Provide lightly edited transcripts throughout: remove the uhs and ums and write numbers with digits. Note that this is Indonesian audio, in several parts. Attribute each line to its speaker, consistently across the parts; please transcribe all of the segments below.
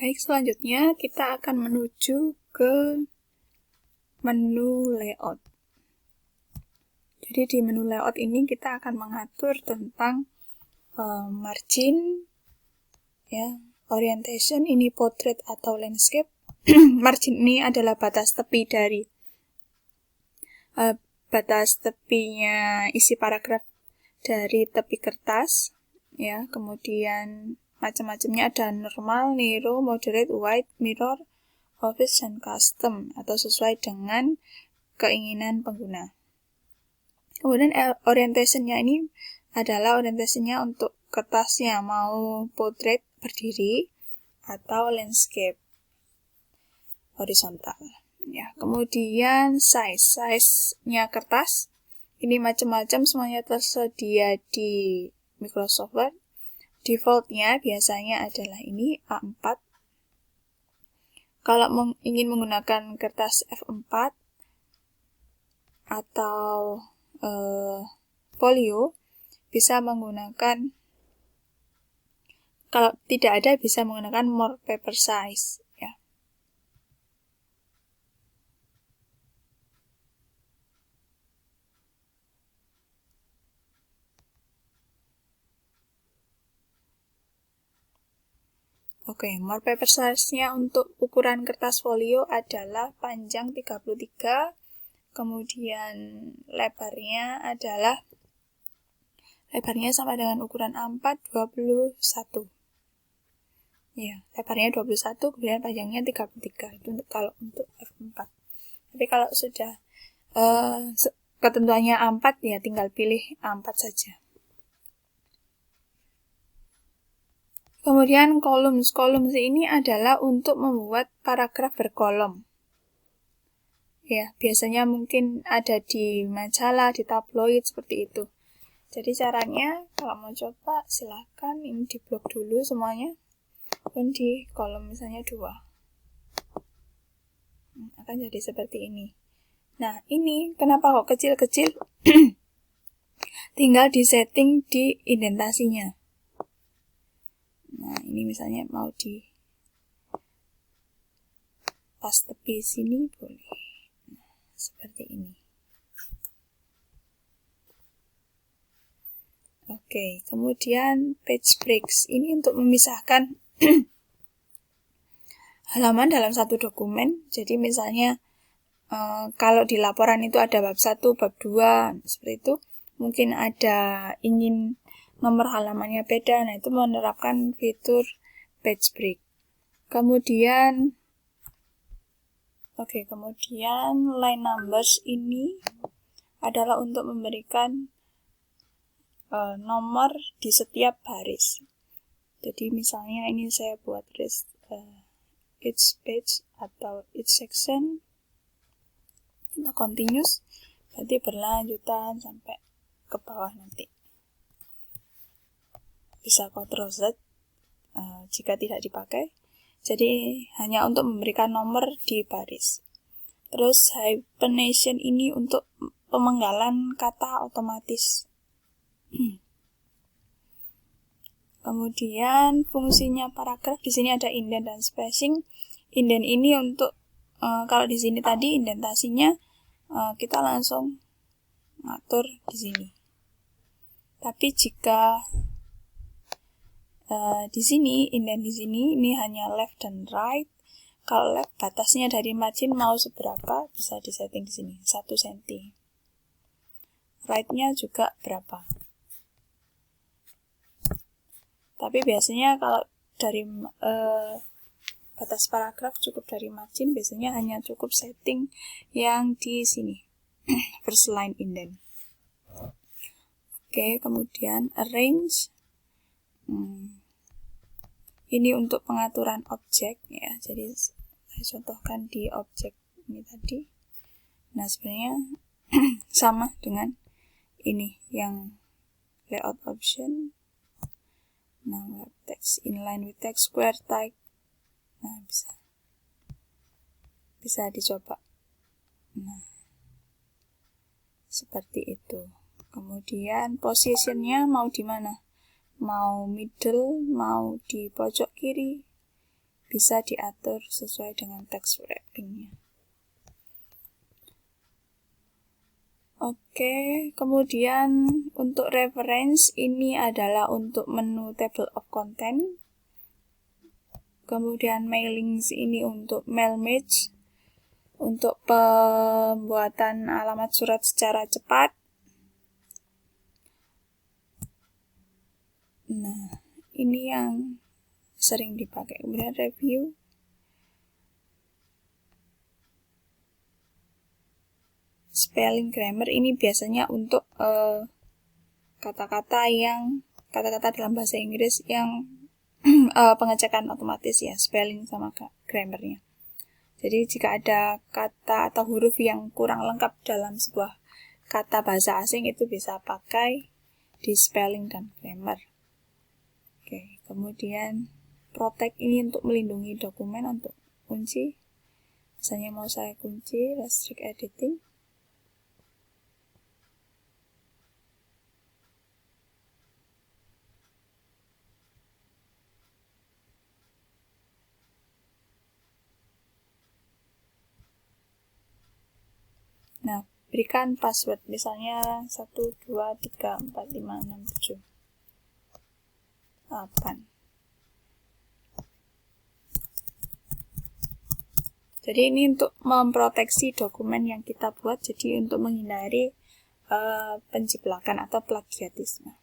Speaker 1: Baik, selanjutnya kita akan menuju ke menu layout. Jadi di menu layout ini kita akan mengatur tentang margin, ya, orientation, ini portrait atau landscape. Margin ini adalah batas tepi dari batas tepinya isi paragraf dari tepi kertas, ya. Kemudian macam-macamnya ada normal, narrow, moderate, wide, mirror, office, dan custom atau sesuai dengan keinginan pengguna. Kemudian orientationnya ini adalah orientasinya untuk kertasnya, mau portrait berdiri atau landscape horizontal. Ya, kemudian size-nya kertas ini macam-macam, semuanya tersedia di Microsoft Word. Defaultnya biasanya adalah ini A4. Kalau ingin menggunakan kertas F4 atau folio, bisa menggunakan, kalau tidak ada bisa menggunakan more paper size, ya. Oke, more paper size-nya untuk ukuran kertas folio adalah panjang 33, kemudian lebarnya sama dengan ukuran A4 21. Ya, lebarnya 21, kemudian panjangnya 33. Itu kalau untuk F4. Tapi kalau sudah ketentuannya A4, ya tinggal pilih A4 saja. Kemudian columns ini adalah untuk membuat paragraf berkolom. Ya, biasanya mungkin ada di majalah, di tabloid, seperti itu. Jadi caranya, kalau mau coba, silakan ini diblok dulu semuanya. Dan di kolom misalnya 2. Akan jadi seperti ini. Nah, ini kenapa kok kecil-kecil? Tinggal disetting di indentasinya. Nah, ini misalnya mau di pas tepi sini boleh. Nah, seperti ini. Oke, kemudian page breaks. Ini untuk memisahkan halaman dalam satu dokumen. Jadi misalnya kalau di laporan itu ada bab 1, bab 2, seperti itu. Mungkin ada ingin nomor halamannya beda. Nah, itu menerapkan fitur page break. Kemudian line numbers ini adalah untuk memberikan nomor di setiap baris. Jadi misalnya ini saya buat each page atau each section atau continuous, berarti berlanjutan sampai ke bawah nanti. Bisa Ctrl Z jika tidak dipakai. Jadi hanya untuk memberikan nomor di baris. Terus hyphenation ini untuk pemenggalan kata otomatis. Kemudian fungsinya paragraf, di sini ada indent dan spacing. Indent ini untuk kalau di sini tadi indentasinya kita langsung ngatur di sini. Tapi jika di sini indent di sini ini hanya left dan right. Kalau left batasnya dari margin mau seberapa bisa disetting di sini 1 cm. Right-nya juga berapa. Tapi biasanya kalau dari batas paragraf cukup dari margin, biasanya hanya cukup setting yang di sini. First line indent. Oke, kemudian arrange. Ini untuk pengaturan objek, ya. Jadi saya contohkan di objek ini tadi. Nah, sebenarnya sama dengan ini yang layout option. Nah, text inline with text square type. Nah, bisa dicoba. Nah, seperti itu. Kemudian positionnya mau di mana? Mau middle, mau di pojok kiri, bisa diatur sesuai dengan text wrapping-nya. Oke, kemudian untuk reference ini adalah untuk menu table of content. Kemudian mailings ini untuk mail match, untuk pembuatan alamat surat secara cepat. Nah, ini yang sering dipakai. Kemudian review. Spelling grammar ini biasanya untuk kata-kata dalam bahasa Inggris yang pengecekan otomatis ya, spelling sama grammarnya. Jadi jika ada kata atau huruf yang kurang lengkap dalam sebuah kata bahasa asing itu bisa pakai di spelling dan grammar. Oke, kemudian protect ini untuk melindungi dokumen, untuk kunci. Misalnya mau saya kunci, restrict editing. Nah, berikan password, misalnya 1, 2, 3, 4, 5, 6, 7, 8. Jadi ini untuk memproteksi dokumen yang kita buat, jadi untuk menghindari penjiplakan atau plagiatisme.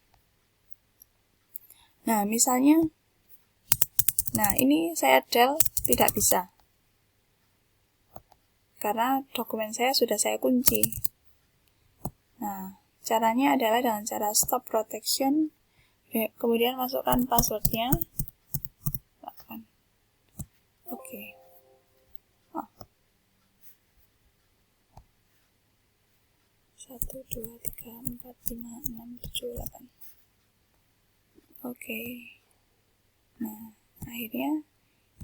Speaker 1: Nah, misalnya, ini saya del tidak bisa. Karena dokumen saya sudah saya kunci. Nah, caranya adalah dengan cara stop protection, kemudian masukkan passwordnya. Oke. 1, 2, 3, 4, 5, 6, 7, 8. Oke. Nah, akhirnya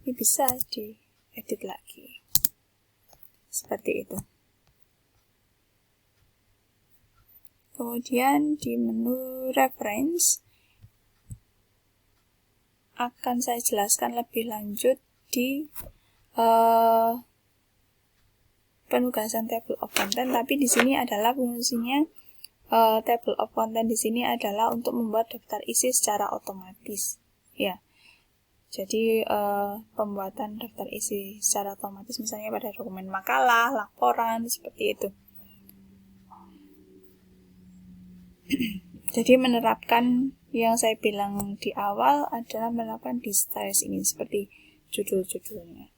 Speaker 1: ini bisa diedit lagi. Seperti itu. Kemudian di menu reference akan saya jelaskan lebih lanjut di penugasan table of content, tapi di sini adalah fungsinya table of content di sini adalah untuk membuat daftar isi secara otomatis. Ya. Jadi pembuatan daftar isi secara otomatis misalnya pada dokumen makalah, laporan, seperti itu. Jadi menerapkan yang saya bilang di awal adalah menerapkan di styles ini seperti judul-judulnya.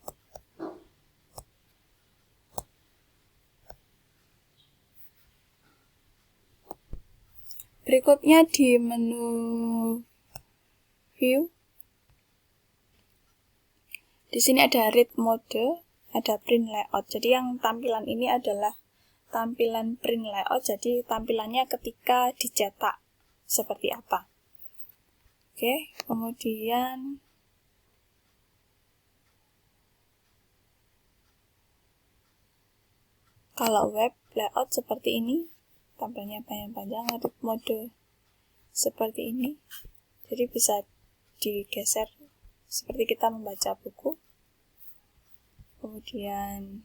Speaker 1: Berikutnya di menu view. Di sini ada read mode, ada print layout. Jadi yang tampilan ini adalah tampilan print layout, jadi tampilannya ketika dicetak seperti apa. Oke, kemudian kalau web layout seperti ini, tampilnya panjang-panjang, read mode seperti ini. Jadi bisa digeser seperti kita membaca buku. Kemudian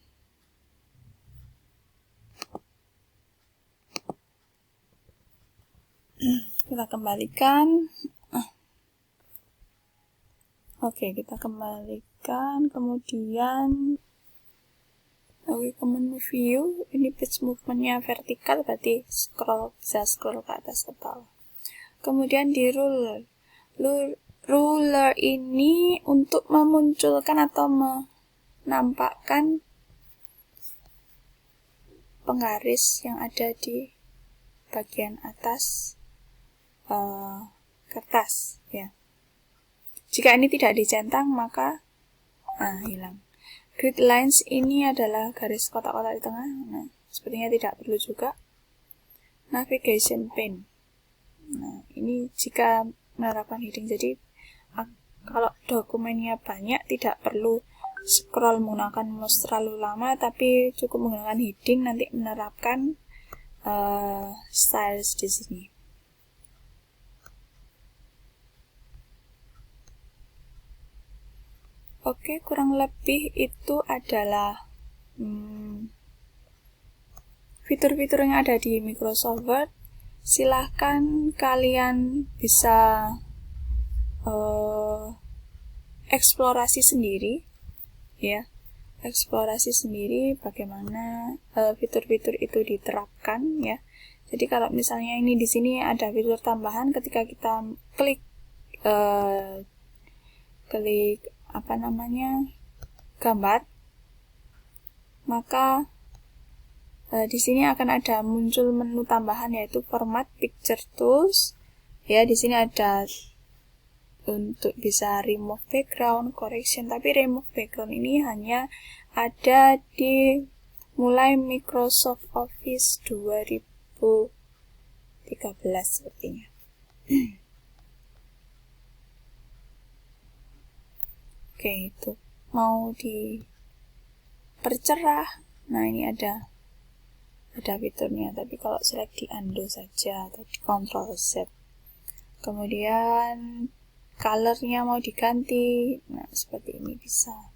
Speaker 1: kita kembalikan. Oke, kita kembalikan. Kemudian ke menu view. Ini page movementnya vertikal, berarti bisa scroll ke atas ke bawah. Kemudian di ruler. Ruler ini untuk memunculkan atau menampakkan penggaris yang ada di bagian atas kertas ya. Jika ini tidak dicentang maka hilang. Grid lines ini adalah garis kotak-kotak di tengah. Nah, sepertinya tidak perlu juga. Navigation pane. Nah, ini jika menerapkan heading, jadi kalau dokumennya banyak tidak perlu scroll menggunakan mouse terlalu lama, tapi cukup menggunakan heading nanti menerapkan styles di sini. Oke, kurang lebih itu adalah fitur-fitur yang ada di Microsoft Word. Silahkan kalian bisa eksplorasi sendiri, ya, eksplorasi sendiri bagaimana fitur-fitur itu diterapkan, ya. Jadi kalau misalnya ini di sini ada fitur tambahan, ketika kita klik gambar, maka di sini akan ada muncul menu tambahan yaitu Format Picture Tools. Ya, di sini ada untuk bisa remove background, correction, tapi remove background ini hanya ada di mulai Microsoft Office 2013 sepertinya. Oke, itu mau dipercerah. Nah, ini ada fiturnya, tapi kalau select di undo saja atau di Ctrl Z. Kemudian colornya mau diganti, nah seperti ini bisa.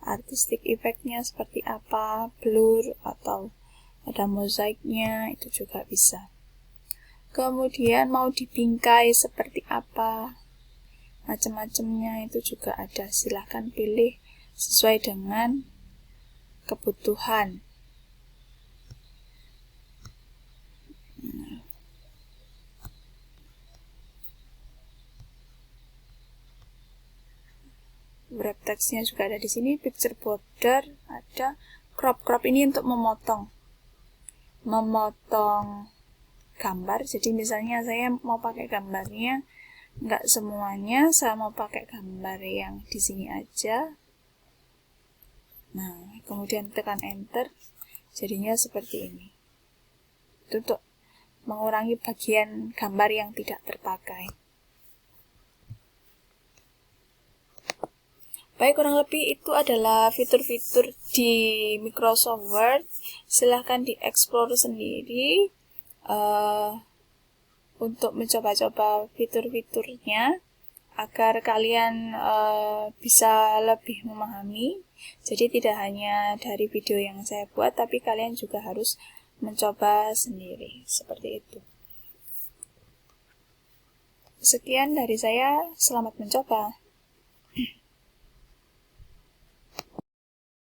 Speaker 1: Artistic effect-nya seperti apa, blur atau ada mozaiknya, itu juga bisa. Kemudian mau dibingkai seperti apa, macam-macamnya itu juga ada. Silahkan pilih sesuai dengan kebutuhan. Wrap text-nya juga ada di sini, picture border ada, crop ini untuk memotong gambar. Jadi misalnya saya mau pakai gambarnya nggak semuanya, saya mau pakai gambar yang di sini aja. Nah, kemudian tekan enter, jadinya seperti ini. Itu untuk mengurangi bagian gambar yang tidak terpakai. Baik, kurang lebih itu adalah fitur-fitur di Microsoft Word. Silahkan dieksplor sendiri untuk mencoba-coba fitur-fiturnya agar kalian bisa lebih memahami. Jadi tidak hanya dari video yang saya buat, tapi kalian juga harus mencoba sendiri. Seperti itu. Sekian dari saya, selamat mencoba.